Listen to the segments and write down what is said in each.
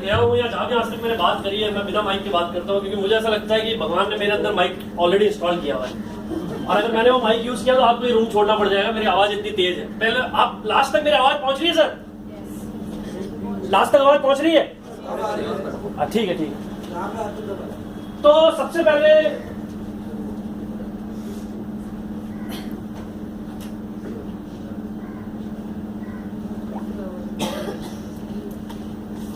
गया हूँ या जहाँ भी आज तक मैंने बात करी है, मैं बिना माइक की बात करता हूँ, क्योंकि मुझे ऐसा लगता है कि भगवान ने मेरे अंदर माइक ऑलरेडी इंस्टॉल किया हुआ है, और अगर मैंने वो माइक यूज किया तो आपको ये रूम छोड़ना पड़ जाएगा, मेरी आवाज इतनी तेज है। पहले आप लास्ट तक मेरी आवाज पहुंच रही है सर? लास्ट तक आवाज पहुंच रही है? ठीक है, ठीक है। तो सबसे पहले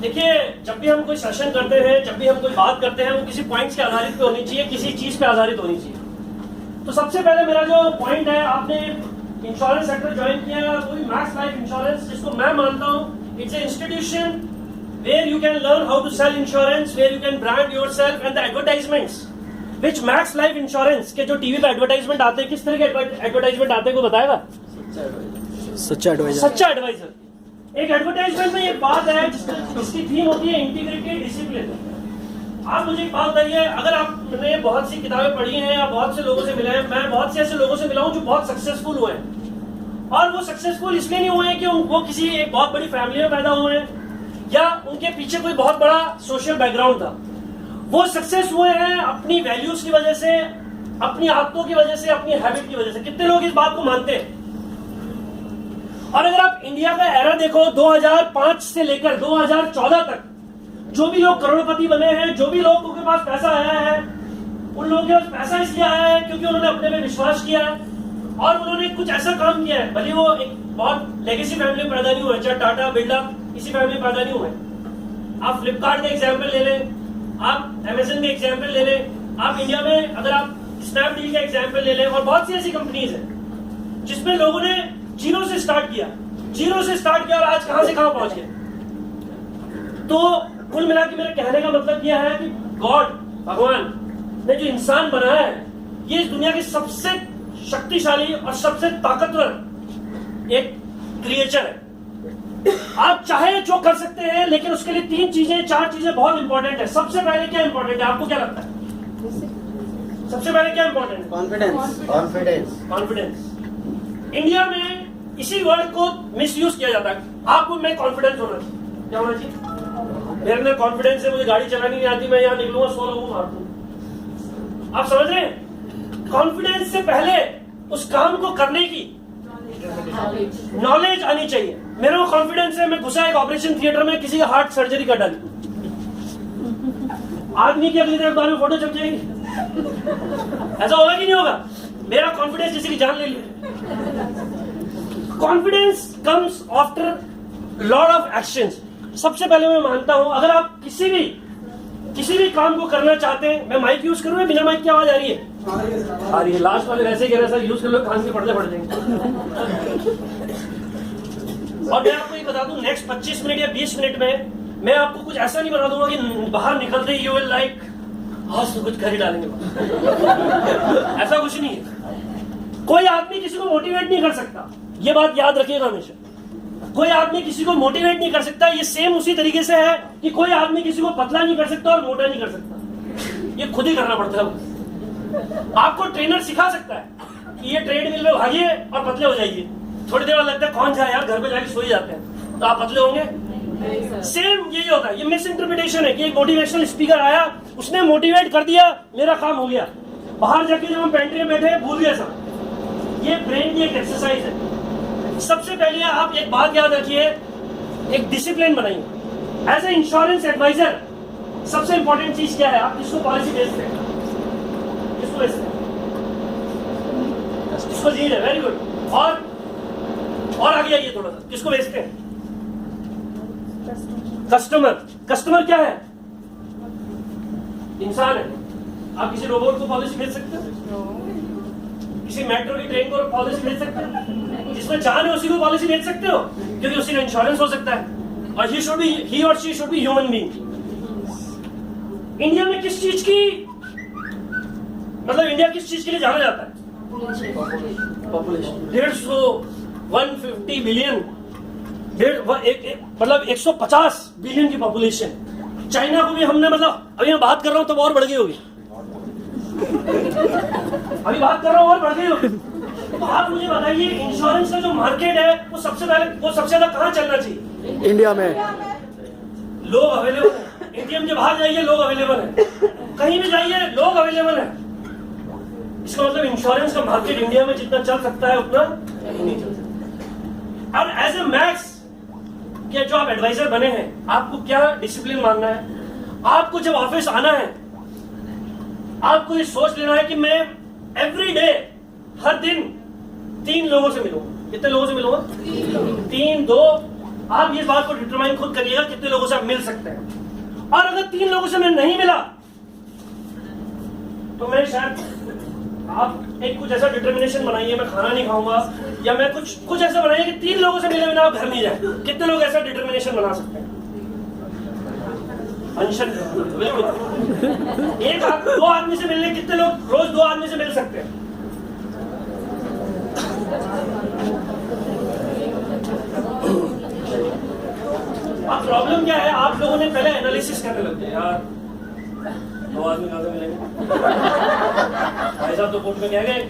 देखिए, जब भी हम कोई सेशन करते हैं, जब भी हम कोई बात करते हैं, वो किसी पॉइंट्स के आधारित पे होनी चाहिए, किसी चीज पे आधारित होनी चाहिए। तो सबसे पहले मेरा जो पॉइंट है, आपने इंश्योरेंस सेक्टर ज्वाइन किया, वही मैक्स लाइफ इंश्योरेंस, जिसको मैं मानता हूँ it's a institution where you can learn how to sell insurance, where you can brand yourself, and the advertisements which Max Life insurance के जो टीवी पे एडवर्टाइजमेंट आते हैं, किस तरह के एडवर्टाइजमेंट आते हैं, को बताएगा? सच्चा एडवाइजर। सच्चा एडवाइजर। एक एडवर्टाइजमेंट में एक बात है जिसकी थीम होती है इंटीग्रिटी, डिसिप्लिन। आप मुझे एक बात बताइए, अगर आपने बहुत सी किताबें पढ़ी हैं या बहुत से लोगों से मिले हैं, मैं बहुत से ऐसे लोगों से मिला हूं जो बहुत सक्सेसफुल हुए हैं, और वो सक्सेसफुल इसलिए नहीं हुए हैं कि वो किसी एक बहुत बड़ी फैमिली में पैदा हुए हैं या उनके पीछे कोई बहुत बड़ा सोशल बैकग्राउंड था। वो सक्सेस हुए हैं अपनी वैल्यूज की वजह से, अपनी आदतों की वजह से, अपनी हैबिट की वजह से। कितने लोग इस बात को मानते हैं? और अगर आप इंडिया का एरा देखो, 2005 से लेकर 2014 तक जो भी लोग करोड़पति बने हैं, जो भी लोगों के पास पैसा आया है, उन लोगों के पास पैसा इसलिए आया है क्योंकि उन्होंने अपने पे विश्वास किया है और उन्होंने कुछ ऐसा काम किया है। भले वो एक बहुत लेगेसी फैमिली में पैदा नहीं हुए, चाहे टाटा बिरला किसी फैमिली में पैदा नहीं हुए। आप फ्लिपकार्ट का एग्जाम्पल ले लें, आप अमेजन का एग्जाम्पल ले लें, आप इंडिया में अगर आप स्नैपडील का एग्जाम्पल ले लें, और बहुत सी ऐसी कंपनीज है जिसमें लोगों ने जीरो से स्टार्ट किया और आज कहां से कहां पहुंच गए। तो कुल मिला के मेरे कहने का मतलब यह है कि गॉड, भगवान ने जो इंसान बनाया है, ये इस दुनिया की सबसे शक्तिशाली और सबसे ताकतवर एक क्रिएचर है। आप चाहे जो कर सकते हैं, लेकिन उसके लिए 3 चीजें 4 चीजें बहुत इंपॉर्टेंट है। सबसे पहले क्या इंपॉर्टेंट है, आपको क्या लगता है? सबसे पहले क्या इंपॉर्टेंट है? कॉन्फिडेंस। इंडिया में इसी वर्ड को मिसयूज किया जाता है। आपको में कॉन्फिडेंस होना चाहिए। क्या होना चाहिए? मेरे अंदर कॉन्फिडेंस है, मुझे गाड़ी चलानी नहीं आती, मैं यहाँ निकलूंगा 100 लोगों को मार दूं। आप समझ रहे हैं? कॉन्फिडेंस से पहले उस काम को करने की नॉलेज आनी चाहिए। मेरे को कॉन्फिडेंस है, मैं घुसा एक ऑपरेशन थिएटर में, किसी का हार्ट सर्जरी कर डाली, आदमी की अगली बार में फोटो छप जाएगी। ऐसा होगा कि नहीं होगा? मेरा कॉन्फिडेंस किसी की जान ले ली। Confidence comes after lot of actions. सबसे पहले मैं मानता हूं, अगर आप किसी भी काम को करना चाहते हैं, मैं माइक यूज करूं या बिना माइक की आवाज आ रही है? आ रही है। लास्ट वाले वैसे ही कह रहे सर यूज कर लो, कान के पर्दे फट जाएंगे। और मैं आपको ये बता दूं, नेक्स्ट 25 मिनट या 20 मिनट में मैं आपको कुछ ऐसा नहीं बता दूंगा कि बाहर निकलते ही यू विल लाइक आज तो कुछ कर ही डालेंगे। ऐसा कुछ नहीं है। कोई आदमी किसी को मोटिवेट नहीं कर सकता, ये बात याद रखिएगा हमेशा। कोई आदमी किसी को मोटिवेट नहीं कर सकता। ये सेम उसी तरीके से है कि कोई आदमी किसी को पतला नहीं कर सकता और मोटा नहीं कर सकता। ये खुद ही करना पड़ता है। आपको ट्रेनर सिखा सकता है कि ये ट्रेडमिल में भागिए और पतले हो जाइए। थोड़ी देर बाद लगता है कौन जाए यार, घर पे जाके सो ही जाते हैं, तो आप पतले होंगे। सेम यही होता है। ये मिस इंटरप्रिटेशन है कि एक मोटिवेशनल स्पीकर आया, उसने मोटिवेट कर दिया, मेरा काम हो गया। बाहर जाके जब हम पेंट्री में बैठे, भूल गया सब। ये ब्रेन की एक एक्सरसाइज है। सबसे पहले आप एक बात याद रखिए, एक डिसिप्लिन बनाइए। एज ए इंश्योरेंस एडवाइजर सबसे इंपॉर्टेंट चीज क्या है? आप किसको पॉलिसी बेचते हैं? किसको बेचते हैं? किसको लीड है? Very good. और आगे आइए थोड़ा सा, किसको बेचते हैं? कस्टमर क्या है? इंसान है। आप किसी रोबोट को पॉलिसी बेच सकते हो? किसी मेट्रो की ट्रेन को पॉलिसी बेच सकते हो? जिसमें जान है उसी को पॉलिसी बेच सकते हो, क्योंकि उसी का इंश्योरेंस हो सकता है। और ही और she should be human being. India में किस चीज की, मतलब इंडिया किस चीज के लिए जाना जाता है? पॉपुलेशन। 150 बिलियन, मतलब 150 बिलियन की पॉपुलेशन। चाइना को भी हमने, मतलब अभी मैं बात कर रहा हूं तब और बढ़ गई होगी। अभी बात कर रहा हूं और बढ़ गई होगी। तो आप मुझे बताइए, इंश्योरेंस का जो मार्केट है वो सबसे ज्यादा कहां चलना चाहिए? इंडिया में। लोग अवेलेबल हैं, एटीएम के बाहर जाइए लोग अवेलेबल हैं, कहीं भी जाइए लोग अवेलेबल हैं। इसका मतलब इंश्योरेंस का मार्केट इंडिया में जितना चल सकता है उतना नहीं चल सकता। और एज ए मैक्स क्या जो आप एडवाइजर बने हैं, आपको क्या डिसिप्लिन मानना है? आपको जब ऑफिस आना है, आपको ये सोच लेना है कि मैं एवरी डे, हर दिन 3 लोगों से मिलूंगा। कितने लोगों से मिलूंगा? 3, 2। आप ये बात को डिटरमाइन खुद करिएगा कितने लोगों से आप मिल सकते हैं। और अगर 3 लोगों से मैं नहीं मिला तो मैं शायद आप एक कुछ ऐसा डिटर्मिनेशन बनाइए, मैं खाना नहीं खाऊंगा, या मैं कुछ ऐसा बनाइए कि 3 लोगों से मिले बिना आप घर नहीं जाए। कितने लोग ऐसा डिटर्मिनेशन बना सकते हैं? अनशन, बिल्कुल। 2 आदमी से मिलने, कितने लोग रोज 2 आदमी से मिल सकते हैं? अब प्रॉब्लम क्या है, आप लोगों ने पहले एनालिसिस करने लगते हैं, यार 2 आदमी कहां से मिलेंगे? भाई साहब तो कोर्ट में कह गए,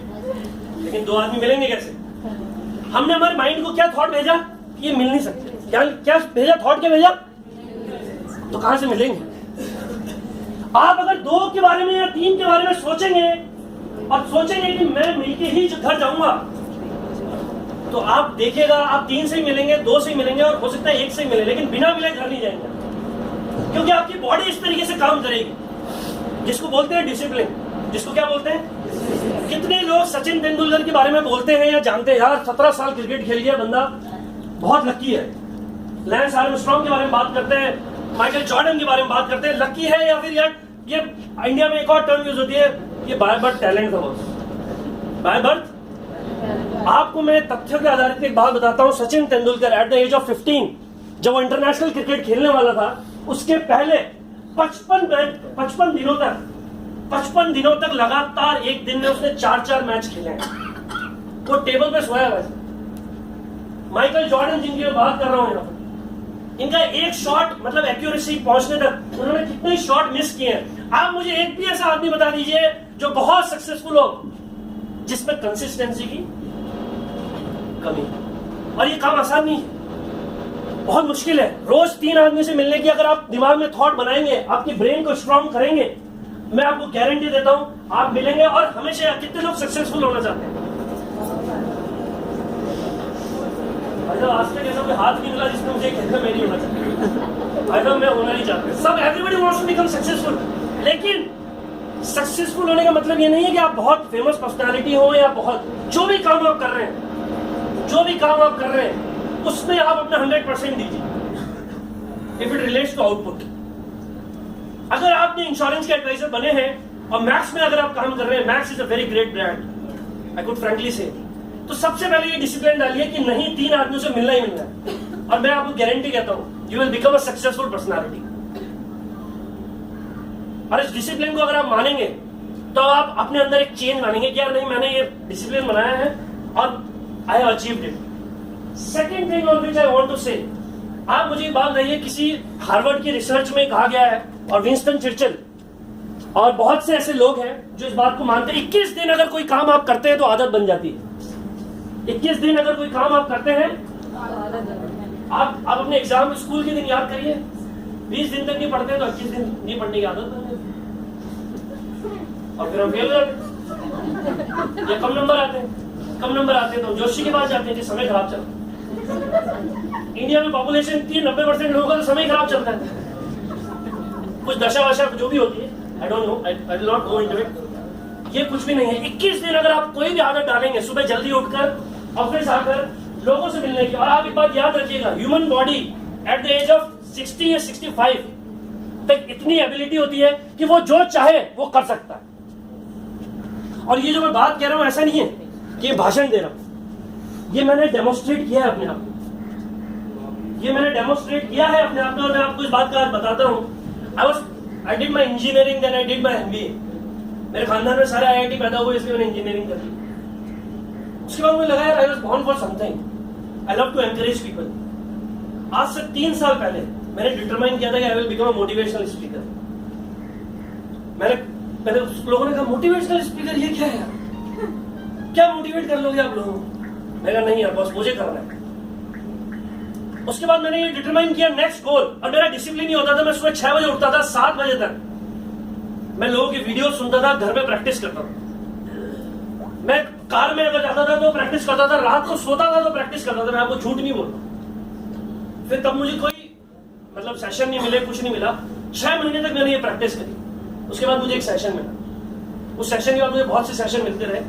लेकिन 2 आदमी मिलेंगे कैसे? हमने हमारे माइंड को क्या थॉट भेजा कि ये मिल नहीं सकते। क्या भेजा? थॉट क्या भेजा? तो कहां से मिलेंगे? आप अगर 2 के बारे में या 3 के बारे में सोचेंगे और सोचेंगे कि मैं मिलके ही घर जाऊंगा, तो आप देखिएगा आप 3 से ही मिलेंगे, 2 से ही मिलेंगे, और हो सकता है 1 से ही मिले, लेकिन बिना मिले घर नहीं जाएंगे। क्योंकि आपकी बॉडी इस तरीके से काम करेगी, जिसको बोलते हैं डिसिप्लिन। जिसको क्या बोलते हैं? कितने लोग सचिन तेंदुलकर के बारे में बोलते हैं या जानते हैं, यार 17 साल क्रिकेट खेल गया बंदा, बहुत लकी है। लैंस आर्मस्ट्रॉन्ग के बारे में बात करते हैं, माइकल जॉर्डन के बारे में बात करते हैं, लकी है, या फिर यार ये इंडिया में एक और टर्म यूज होती है, ये बाय बर्थ टैलेंट था। By birth. आपको मैं तथ्यों के आधारित एक बात बताता हूं। Sachin Tendulkar at the age of 15 जब वो इंटरनेशनल क्रिकेट खेलने वाला था, उसके पहले 55 दिनों तक लगातार एक दिन में उसने 4 मैच खेले हैं। वो टेबल पे सोया हुआ है। माइकल जॉर्डन जिनकी मैं बात कर रहा हूं, इनका एक शॉट मतलब एक्यूरेसी पहुंचने तक उन्होंने कितने शॉट मिस किए हैं। आप मुझे एक भी ऐसा आदमी बता दीजिए जो बहुत सक्सेसफुल हो, जिसमें कंसिस्टेंसी की कमी। और ये काम आसान नहीं है, बहुत मुश्किल है। रोज 3 आदमी से मिलने की अगर आप दिमाग में थॉट बनाएंगे, आपकी ब्रेन को स्ट्रॉन्ग करेंगे, मैं आपको गारंटी देता हूं आप मिलेंगे। और हमेशा कितने लोग सक्सेसफुल होना चाहते हैं? आज तक ऐसा कोई हाथ नहीं मिला जिसने मुझे कहना मैं नहीं होना चाहता, मैं होना नहीं चाहता। सब everybody wants to become successful, लेकिन सक्सेसफुल होने का मतलब ये नहीं है कि आप बहुत फेमस पर्सनालिटी हो, या बहुत जो भी काम आप कर रहे हैं उसमें आप अपना 100% दीजिए। If it relates to output. अगर आपने इंश्योरेंस के एडवाइजर बने हैं और मैक्स में अगर आप काम कर रहे हैं, max is a very great brand, I could frankly से, तो सबसे पहले ये डिसिप्लिन डालिए कि नहीं 3 आदमियों से मिलना ही मिलना है। और मैं आपको गारंटी कहता हूं you will become a successful personality. और इस डिसिप्लिन को अगर आप मानेंगे तो आप अपने अंदर एक चेंज मानेंगे कि यार नहीं, मैंने ये डिसिप्लिन बनाया है और I have achieved it. Second thing on which I want to say, आप मुझे बात बताइए, किसी हार्वर्ड की रिसर्च में कहा गया है, और विंस्टन चर्चिल और बहुत से ऐसे लोग हैं जो इस बात को मानते हैं, 21 दिन अगर कोई काम आप करते हैं तो आदत बन जाती है। 21 दिन अगर कोई काम आप करते हैं, आप अपने एग्जाम स्कूल के दिन याद करिए, 20 दिन तक नहीं पढ़ते हैं तो 21 दिन नहीं पढ़ने की आदत बन जाती, और फिर हम फेल हो जाते, या कम नंबर आते हैं तो जोशी के पास जाते हैं कि समय खराब चल रहा है। इंडिया में पॉपुलेशन 90% लोगों का तो समय खराब चलता है, कुछ दशा वशा जो भी होती है, I don't know, I will not go into it. ये कुछ भी नहीं है। 21 दिन अगर आप कोई भी आदत डालेंगे, सुबह जल्दी उठकर ऑफिस आकर लोगों से मिलने की, और आप एक बात याद रखिएगा, human body at the age of 60 या 65 तक इतनी एबिलिटी होती है कि वो जो चाहे वो कर सकता है। और ये जो मैं बात कह रहा हूं ऐसा नहीं है कि भाषण दे रहा हूं, ये मैंने डेमोन्स्ट्रेट किया है अपने आप में, और मैं आपको इस बात का आज बताता हूं। I did my engineering, then I did my MBA। मेरे खानदान में सारे IIT पैदा हुए, इसलिए मैंने इंजीनियरिंग कर ली। उसके बाद मुझे लगा यार I was born for something, I love to encourage people. आज से 3 साल पहले मैंने डिटरमाइन किया था कि I will become a motivational speaker. मैंने लोगों ने कहा मोटिवेशनल स्पीकर ये क्या है यार, क्या मोटिवेट कर लोगे आप लोगों को? मैंने कहा नहीं यार बस मुझे करना है। उसके बाद मैंने ये डिटरमाइन किया नेक्स्ट गोल, और मेरा डिसिप्लिन ही होता था, मैं सुबह 6 बजे उठता था, 7 बजे तक मैं लोगों की वीडियो सुनता था, घर में प्रैक्टिस करता था। मैं कार में अगर जाता था तो प्रैक्टिस करता था, रात को सोता था तो प्रैक्टिस करता था, मैं आपको झूठ नहीं बोल रहा। फिर तब मुझे कोई मतलब सेशन नहीं मिले, कुछ नहीं मिला, 6 महीने तक मैंने ये प्रैक्टिस करी। उसके बाद मुझे एक सेशन मिला, उस सेशन के बाद मुझे बहुत से सेशन मिलते रहे।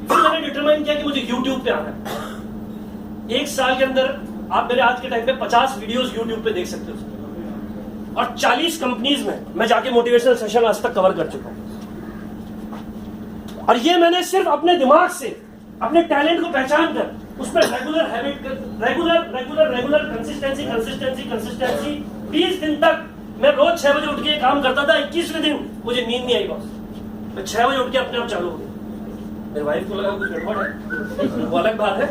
फिर मैंने डिटरमाइन किया कि मुझे यूट्यूब पे आना है। 1 साल के अंदर आप मेरे आज के टाइम पे 50 वीडियोस यूट्यूब पे देख सकते हो, और 40 कंपनीज में मैं जाके मोटिवेशनल सेशन आज तक कवर कर चुका हूं। और ये मैंने सिर्फ अपने दिमाग से, अपने टैलेंट को पहचान कर, उस पर रेगुलर हैबिट, रेगुलर कंसिस्टेंसी 20 दिन तक मैं रोज 6 बजे उठ के काम करता था। 21वें दिन मुझे नींद नहीं आई बॉस, मैं 6 बजे उठ के अपने आप चालू हो गया। मेरी वाइफ को लगा कुछ गड़बड़ है, वो अलग बात है।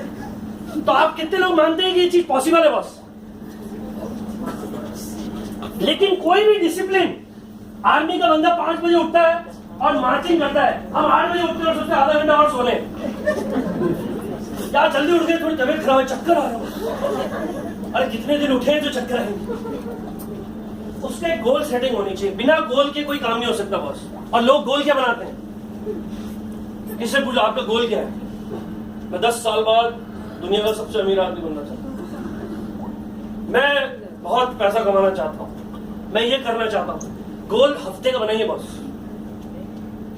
तो आप कितने लोग मानते हैं कि ये चीज पॉसिबल है बॉस? लेकिन कोई भी डिसिप्लिन, आर्मी का बंदा 5 बजे उठता है और मार्चिंग करता है, हम 8 बजे उठते हैं और सोचते हैं आधा घंटा और सोने। यार जल्दी उठ गए, थोड़ी तबीयत खराब है, चक्कर आ रहा है। अरे कितने दिन उठे हैं जो चक्कर आएंगे? उसका एक गोल सेटिंग होनी चाहिए, बिना गोल के कोई काम नहीं हो सकता बॉस। और लोग गोल क्या बनाते हैं? किससे पूछो आपका गोल क्या है? मैं 10 साल बाद दुनिया का सबसे अमीर आदमी बनना चाहता हूं, मैं बहुत पैसा कमाना चाहता हूं, मैं ये करना चाहता हूं। गोल हफ्ते का बनाइए बॉस।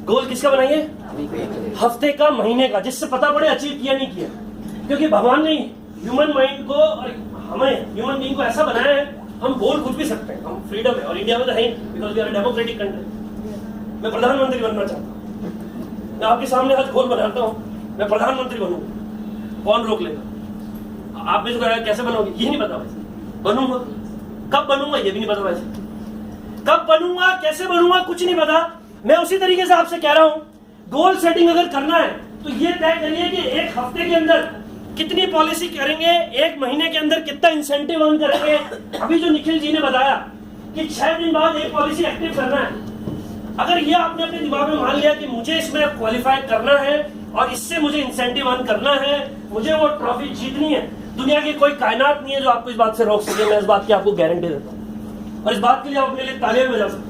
गोल किसका बनाइए? हफ्ते का, महीने का, जिससे पता पड़े अचीव किया नहीं किया। क्योंकि भगवान ने ह्यूमन माइंड को और हमें ह्यूमन बीइंग को ऐसा बनाया है, हम बोल खुद भी सकते हैं, हम फ्रीडम है। और इंडिया में तो है, because we are democratic country. मैं प्रधानमंत्री बनना चाहता हूं, मैं आपके सामने आज गोल बनाता हूं, मैं प्रधानमंत्री बनूंगा। कौन रोक लेगा? आप भी तो कह रहे हैं कैसे बनोगे, ये नहीं पता वैसे। बनूंगा, कब बनूंगा ये भी नहीं पता वैसे। कब बनूंगा, कैसे बनूंगा, कुछ नहीं पता। मैं उसी तरीके से आपसे कह रहा हूं, गोल सेटिंग अगर करना है तो ये तय करिए कि 1 हफ्ते के अंदर कितनी पॉलिसी करेंगे, 1 महीने के अंदर कितना इंसेंटिव अर्न करेंगे। अभी जो निखिल जी ने बताया कि 6 दिन बाद एक पॉलिसी एक्टिव करना है, अगर ये आपने अपने दिमाग में मान लिया कि मुझे इसमें क्वालिफाई करना है और इससे मुझे इंसेंटिव अर्न करना है, मुझे वो ट्रॉफी जीतनी है, दुनिया की कोई कायनात नहीं है जो आपको इस बात से रोक सके। मैं इस बात की आपको गारंटी देता हूं, और इस बात के लिए आप अपने लिए तालियां भी बजा सकते हैं।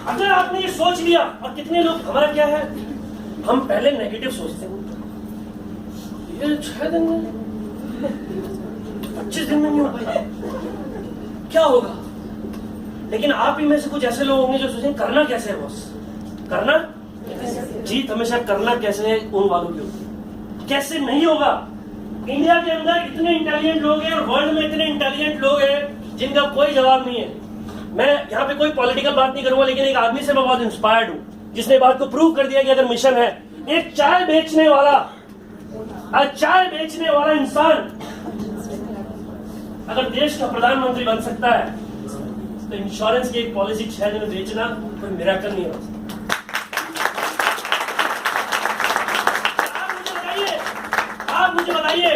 अगर आपने ये सोच लिया, और कितने लोग, हमारा क्या है, हम पहले नेगेटिव सोचते हैं, ये 6 दिन में, 25 दिन में नहीं हो पाएगा, क्या होगा? लेकिन आप ही में से कुछ ऐसे लोग होंगे जो सोचेंगे करना कैसे है बॉस, करना, जीत हमेशा करना कैसे है उन वालों की होगी। कैसे नहीं होगा? इंडिया के अंदर इतने इंटेलिजेंट लोग हैं और वर्ल्ड में इतने इंटेलिजेंट लोग हैं जिनका कोई जवाब नहीं है। मैं यहाँ पे कोई पॉलिटिकल बात नहीं करूंगा, लेकिन एक आदमी से मैं बहुत इंस्पायर्ड हूँ जिसने बात को प्रूव कर दिया कि अगर मिशन है, एक चाय बेचने वाला इंसान अगर देश का प्रधानमंत्री बन सकता है, तो इंश्योरेंस की एक पॉलिसी 6 दिन में बेचना कोई मिरेकल नहीं हो सकता। आप मुझे बताइए,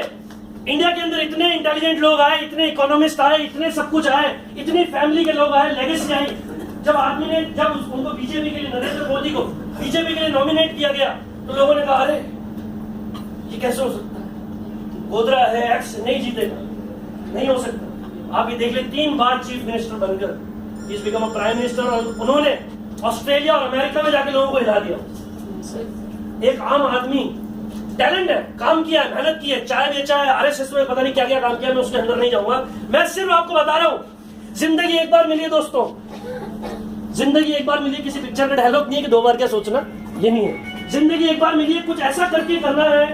इंडिया के अंदर इतने इंटेलिजेंट लोग आए, इतने इकोनॉमिस्ट आए, इतने सब कुछ आए, इतनी फैमिली के लोग आए, लेगेसी आई। जब आदमी ने, जब उनको बीजेपी के लिए, नरेंद्र मोदी को बीजेपी के लिए नॉमिनेट किया गया, तो लोगों ने कहा अरे ये कैसे हो सकता है, गोदरा है, एक्स नहीं जीतेगा, नहीं हो सकता। आप ये देख ले, 3 बार चीफ मिनिस्टर बनकर is become a prime minister, और उन्होंने ऑस्ट्रेलिया और अमेरिका में जाके लोगों को हिला दिया। एक आम आदमी, टैलेंट है, काम किया है, मेहनत की है, चाय बेचा है, आरएसएस में पता नहीं क्या क्या काम किया, मैं उसके अंदर नहीं जाऊंगा। मैं सिर्फ आपको बता रहा हूं, जिंदगी एक बार मिली है दोस्तों, जिंदगी एक बार मिली है। किसी पिक्चर का डायलॉग नहीं है कि 2 बार क्या सोचना, ये नहीं है। जिंदगी एक बार मिली है, कुछ ऐसा करके करना है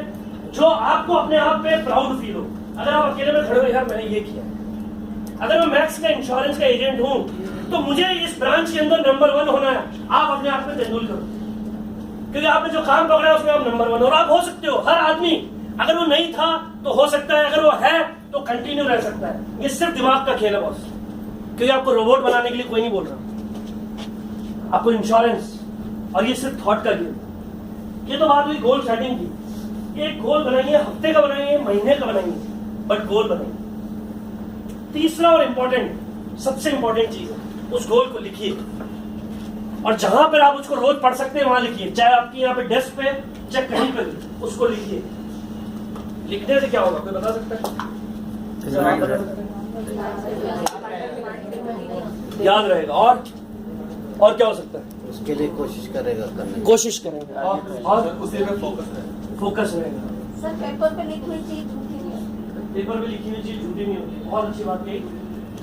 जो आपको अपने आप पे प्राउड फील हो। अगर आप अकेले में खड़े हो, यार मैंने ये किया, अगर मैं मैक्स का इंश्योरेंस का एजेंट हूं तो मुझे इस ब्रांच के अंदर नंबर 1 होना है, आप अपने आप में तेंदुलकर, क्योंकि आपने जो काम पकड़ा है उसमें आप नंबर 1 और आप हो सकते हो। हर आदमी, अगर वो नहीं था तो हो सकता है, अगर वो है तो कंटिन्यू रह सकता है। ये सिर्फ दिमाग का खेल है बॉस, क्योंकि आपको रोबोट बनाने के लिए कोई नहीं बोल रहा, आपको इंश्योरेंस, और ये सिर्फ थॉट का गेम। ये तो बात हुई गोल सेटिंग की। एक गोल बनाइए, हफ्ते का बनाइए, महीने का बनाइए, बट गोल बनाइए। तीसरा और इंपॉर्टेंट, सबसे इंपॉर्टेंट चीज है, उस गोल को लिखिए, और जहां पर आप उसको रोज पढ़ सकते हैं वहां लिखिए। चाहे आपकी यहाँ पे डेस्क पे चाहे कहीं पर भी, उसको लिखिए। लिखने से क्या होगा, कोई बता सकता है? आप बता सकते हैं? याद रहेगा। और क्या हो सकता है? उसके लिए कोशिश करेगा करने की। कोशिश करेंगे और उसी में फोकस रहेगा। सर पेपर पे लिखी हुई चीज झूठी नहीं होती। पेपर पे लिखी हुई चीज झूठी नहीं होती, बहुत अच्छी बात कही।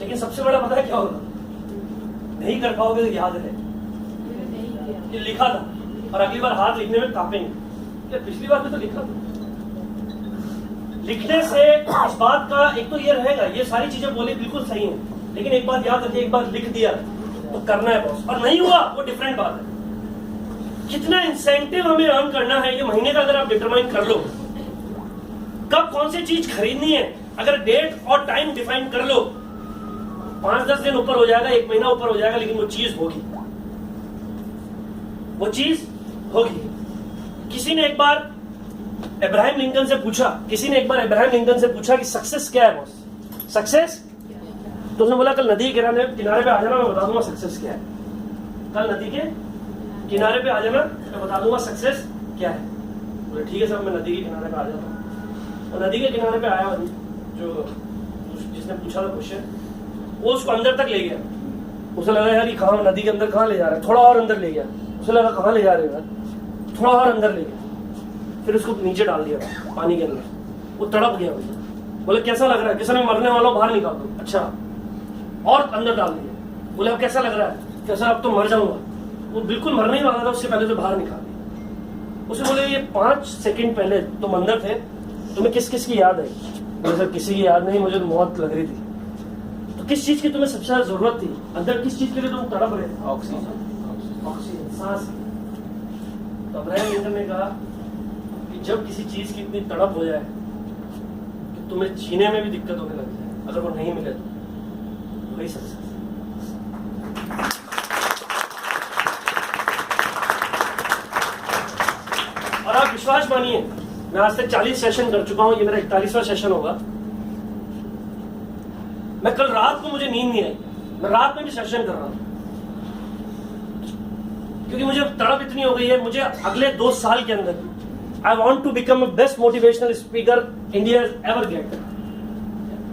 लेकिन सबसे बड़ा पता है क्या होगा, नहीं कर पाओगे तो याद रहे कि लिखा था, और अगली बार हाथ लिखने में कांपेंगे, क्या पिछली बार में तो लिखा था। लिखने से इस बात का एक तो ये रहेगा, ये सारी चीजें बोली बिल्कुल सही है, लेकिन एक बात याद रखिए, एक बार लिख दिया तो करना है बॉस, और नहीं हुआ वो डिफरेंट बात है। कितना इंसेंटिव हमें अर्न करना है ये महीने का अगर आप डिटरमाइन कर लो, कब कौन सी चीज खरीदनी है, अगर डेट और टाइम डिफाइन कर लो, 5-10 दिन ऊपर हो जाएगा, 1 महीना ऊपर हो जाएगा, लेकिन वो चीज होगी, वो चीज होगी। किसी ने एक बार अब्राहम लिंकन से पूछा, कि सक्सेस क्या है बॉस, सक्सेस? तो उसने बोला कल नदी के किनारे पे आ जाना, मैं बता दूंगा सक्सेस क्या है। कल नदी के किनारे पे आ जाना, मैं बता दूंगा सक्सेस क्या है। बोले ठीक है सर, मैं नदी के किनारे पे आ जाता हूँ। तो नदी के किनारे पे आया, जो जिसने पूछा था क्वेश्चन, वो उसको अंदर तक ले गया। उसे लगा यार ये कहाँ, नदी के अंदर कहाँ ले जा रहा है, थोड़ा और अंदर ले गया। उसे लगा कहाँ ले जा रहे हो यार, थोड़ा और अंदर ले गया, फिर उसको नीचे डाल दिया पानी के अंदर। वो तड़प गया, बोले कैसा लग रहा है, किसी ने मरने वाला बाहर निकाल दो। अच्छा, और अंदर डाल दिया। बोले अब कैसा लग रहा है, कैसा, अब तो मर जाऊंगा। वो बिल्कुल मरने ही वाला था, उससे पहले तो बाहर निकाल दिया। उसे बोले ये 5 सेकंड पहले तुम अंदर थे, तुम्हें किस किस की याद है? बोले सर किसी की याद नहीं, मुझे तो मौत लग रही थी। तो किस चीज की तुम्हें सबसे ज्यादा जरूरत थी अंदर, किस चीज के लिए तुम तड़प रहे थे? ऑक्सीजन, सांस। तो अब्राहम लिंकन ने कहा कि जब किसी चीज की इतनी तड़प हो जाए कि तुम्हें जीने में भी दिक्कत होने लग जाए, अगर वो नहीं मिले तो वही सक्सेस। और आप विश्वास मानिए, मैं आज तक 40 सेशन कर चुका हूं, ये मेरा 41वां सेशन होगा। मैं कल रात को, मुझे नींद नहीं आई, मैं रात में भी सेशन कर रहा हूं, क्योंकि मुझे तड़प इतनी हो गई है। मुझे अगले 2 साल के अंदर I want to become best motivational speaker India ever get.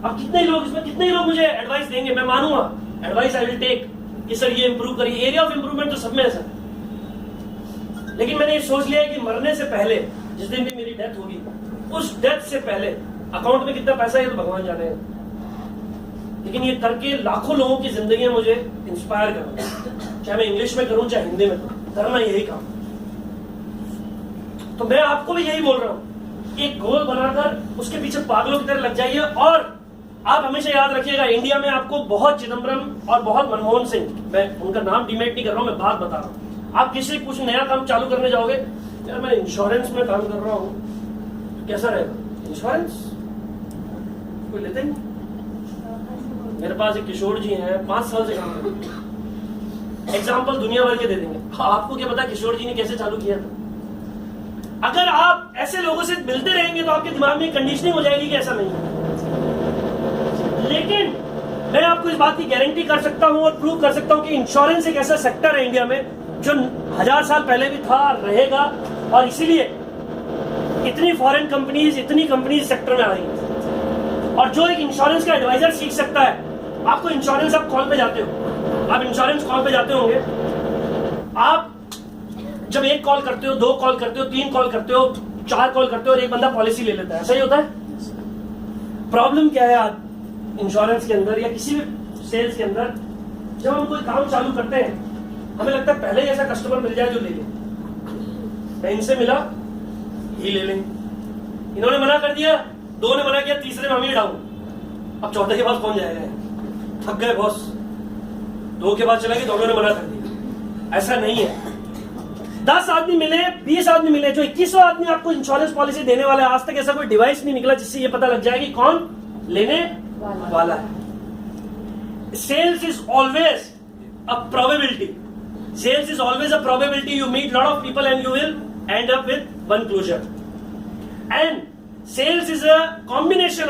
अब कितने लोग इसमें, कितने लोग मुझे एडवाइस देंगे, मैं मानूंगा, एडवाइस आई विल टेक कि सर ये इंप्रूव करिए। एरिया ऑफ इंप्रूवमेंट तो सब में है सर, लेकिन मैंने ये सोच लिया है कि मरने से पहले, जिस दिन भी मेरी डेथ होगी, उस डेथ से पहले अकाउंट में कितना पैसा है तो भगवान जाने हैं, लेकिन ये करके लाखों लोगों की जिंदगी मुझे इंस्पायर करना, चाहे मैं इंग्लिश में करूं चाहे हिंदी में करूं, करना यही काम। तो मैं आपको भी यही बोल रहा हूं, एक गोल बनाकर उसके पीछे पागलों की तरह लग जाइए। और आप हमेशा याद रखिएगा, इंडिया में आपको बहुत चिदम्बरम और बहुत मनमोहन सिंह, मैं उनका नाम डिमेट नहीं कर रहा हूं, मैं बात बता रहा हूं। आप किसी कुछ नया काम चालू करने जाओगे, यार मैं इंश्योरेंस में काम कर रहा हूं, कैसा रहेगा इंश्योरेंस, कोई लेते नहीं। मेरे पास एक किशोर जी हैं, 5 साल से काम कर रहे हैं, एग्जाम्पल दुनिया भर के दे देंगे। आपको क्या पता किशोर जी ने कैसे चालू किया था? अगर आप ऐसे लोगों से मिलते रहेंगे तो आपके दिमाग में कंडीशनिंग हो जाएगी कि ऐसा नहीं है। लेकिन मैं आपको इस बात की गारंटी कर सकता हूं और प्रूव कर सकता हूं कि इंश्योरेंस एक ऐसा सेक्टर है इंडिया में जो 1000 साल पहले भी था, रहेगा, और इसीलिए इतनी फॉरेन कंपनीज, इतनी कंपनीज सेक्टर में आ रही हैं। और जो एक इंश्योरेंस का एडवाइजर सीख सकता है, आपको इंश्योरेंस, आप कॉल पे जाते हो, आप इंश्योरेंस कॉल पे जाते होंगे, आप जब 1 कॉल करते हो, 2 कॉल करते हो, 3 कॉल करते हो, 4 कॉल करते हो और एक बंदा पॉलिसी ले लेता है, ऐसा ही होता है। प्रॉब्लम क्या है आज इंश्योरेंस के अंदर या किसी भी सेल्स के अंदर, जब हम कोई काम चालू करते हैं, हमें लगता है पहले ही ऐसा कस्टमर मिल जाए जो ले ले, मैं इनसे मिला ही ले लेंगे, इन्होंने मना कर दिया, 2 ने मना किया, तीसरे में हम ही डाउन, अब चौथे के पास कौन जाएगा, थक गए बॉस, 2 के बाद चला गया, दोनों ने मना कर दिया। ऐसा नहीं है, 10 आदमी मिले, 20 आदमी मिले, जो 21वां आदमी आपको इंश्योरेंस पॉलिसी देने वाला है, आज तक ऐसा कोई डिवाइस नहीं निकला जिससे ये पता लग जाए कि कौन लेने वाला है। Sales is always a probability, sales is always a probability, you meet lot of people and you will end up with one closure. And sales is a combination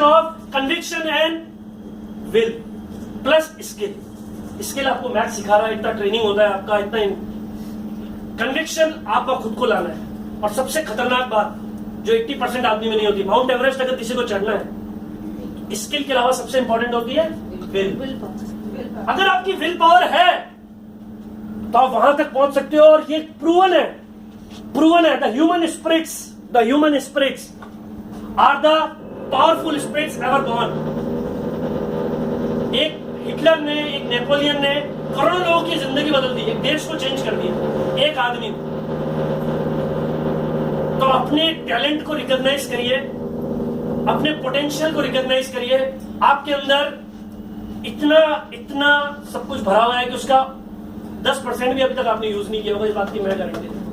of conviction and will plus skill. Skill आपको math सिखा रहा है, इतना training होता है आपका, इतना conviction आपका खुद को लाना है। और सबसे खतरनाक बात जो 80% आदमी में नहीं होती, माउंट एवरेस्ट अगर किसी को चढ़ना है, स्किल के अलावा सबसे इंपॉर्टेंट होती है विल। अगर आपकी विल पावर है तो आप वहां तक पहुंच सकते हो। और ये प्रूवन है the human spirits are the powerful spirits ever born. एक हिटलर ने, एक नेपोलियन ने करोड़ों लोगों की जिंदगी बदल दी, एक देश को चेंज कर दिया, एक आदमी ने। तो अपने टैलेंट को रिकॉग्नाइज करिए, अपने पोटेंशियल को रिकॉग्नाइज करिए। आपके अंदर इतना सब कुछ भरा हुआ है कि उसका 10% भी अभी तक आपने यूज नहीं किया होगा, इस बात की मैं गारंटी देता हूं।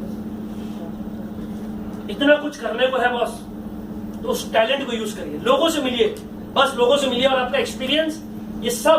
इतना कुछ करने को है बॉस, तो उस टैलेंट को यूज करिए, लोगों से मिलिए, बस लोगों से मिलिए और आपका एक्सपीरियंस ये सब